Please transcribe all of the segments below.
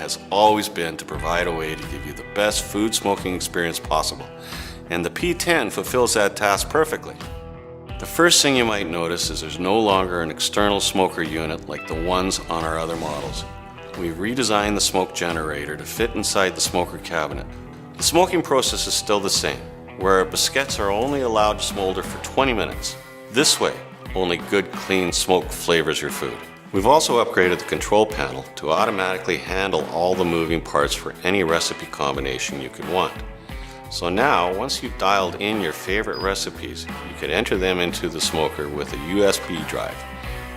has always been to provide a way to give you the best food smoking experience possible, and the P10 fulfills that task perfectly. The first thing you might notice is there's no longer an external smoker unit like the ones on our other models. We've redesigned the smoke generator to fit inside the smoker cabinet. The smoking process is still the same, where our bisquettes are only allowed to smolder for 20 minutes. This way, only good, clean smoke flavors your food. We've also upgraded the control panel to automatically handle all the moving parts for any recipe combination you could want. So now, once you've dialed in your favorite recipes, you can enter them into the smoker with a USB drive,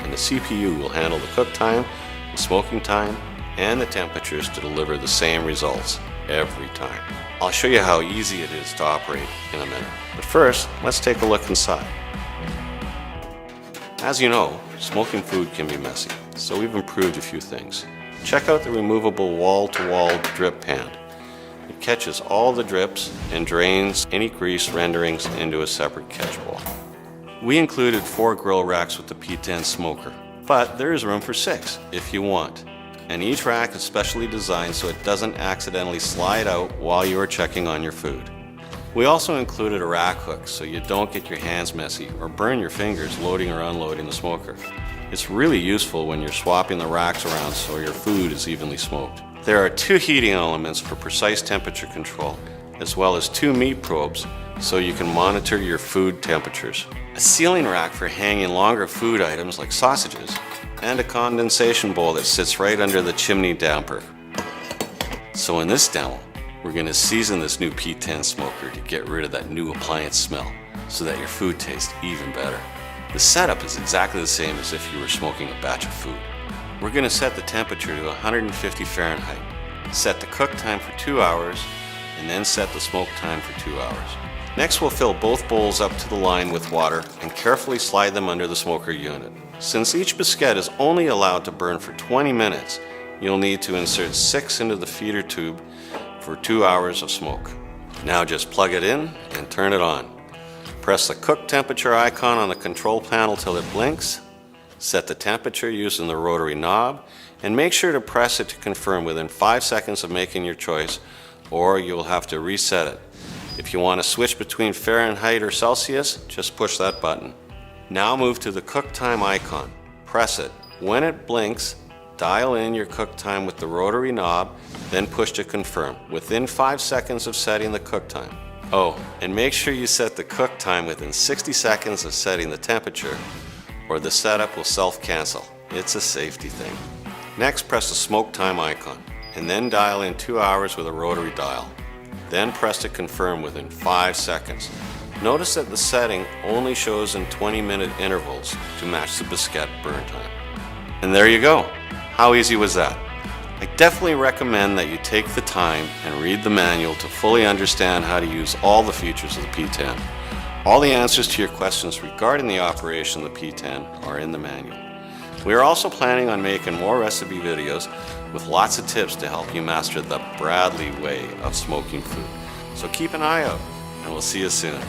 and the CPU will handle the cook time, the smoking time, and the temperatures to deliver the same results every time. I'll show you how easy it is to operate in a minute, but first, let's take a look inside. As you know, smoking food can be messy, so we've improved a few things. Check out the removable wall-to-wall drip pan. It catches all the drips and drains any grease renderings into a separate catch bowl. We included 4 grill racks with the P10 smoker, but there is room for 6 if you want. And each rack is specially designed so it doesn't accidentally slide out while you are checking on your food. We also included a rack hook so you don't get your hands messy or burn your fingers loading or unloading the smoker. It's really useful when you're swapping the racks around so your food is evenly smoked. There are 2 heating elements for precise temperature control, as well as 2 meat probes so you can monitor your food temperatures. A sealing rack for hanging longer food items like sausages, and a condensation bowl that sits right under the chimney damper. So in this demo, we're going to season this new P10 smoker to get rid of that new appliance smell so that your food tastes even better. The setup is exactly the same as if you were smoking a batch of food. We're going to set the temperature to 150 Fahrenheit, set the cook time for 2 hours, and then set the smoke time for 2 hours. Next, we'll fill both bowls up to the line with water and carefully slide them under the smoker unit. Since each bisquette is only allowed to burn for 20 minutes, you'll need to insert 6 into the feeder tube for 2 hours of smoke. Now just plug it in and turn it on. Press the cook temperature icon on the control panel till it blinks. Set the temperature using the rotary knob, and make sure to press it to confirm within 5 seconds of making your choice, or you'll have to reset it. If you want to switch between Fahrenheit or Celsius, just push that button. Now move to the cook time icon. Press it. When it blinks, dial in your cook time with the rotary knob, then push to confirm within 5 seconds of setting the cook time. Oh, and make sure you set the cook time within 60 seconds of setting the temperature, or the setup will self-cancel. It's a safety thing. Next, press the smoke time icon, and then dial in 2 hours with a rotary dial. Then press to confirm within 5 seconds. Notice that the setting only shows in 20-minute intervals to match the bisquette burn time. And there you go. How easy was that? I definitely recommend that you take the time and read the manual to fully understand how to use all the features of the P10. All the answers to your questions regarding the operation of the P10 are in the manual. We are also planning on making more recipe videos with lots of tips to help you master the Bradley way of smoking food. So keep an eye out, and we'll see you soon.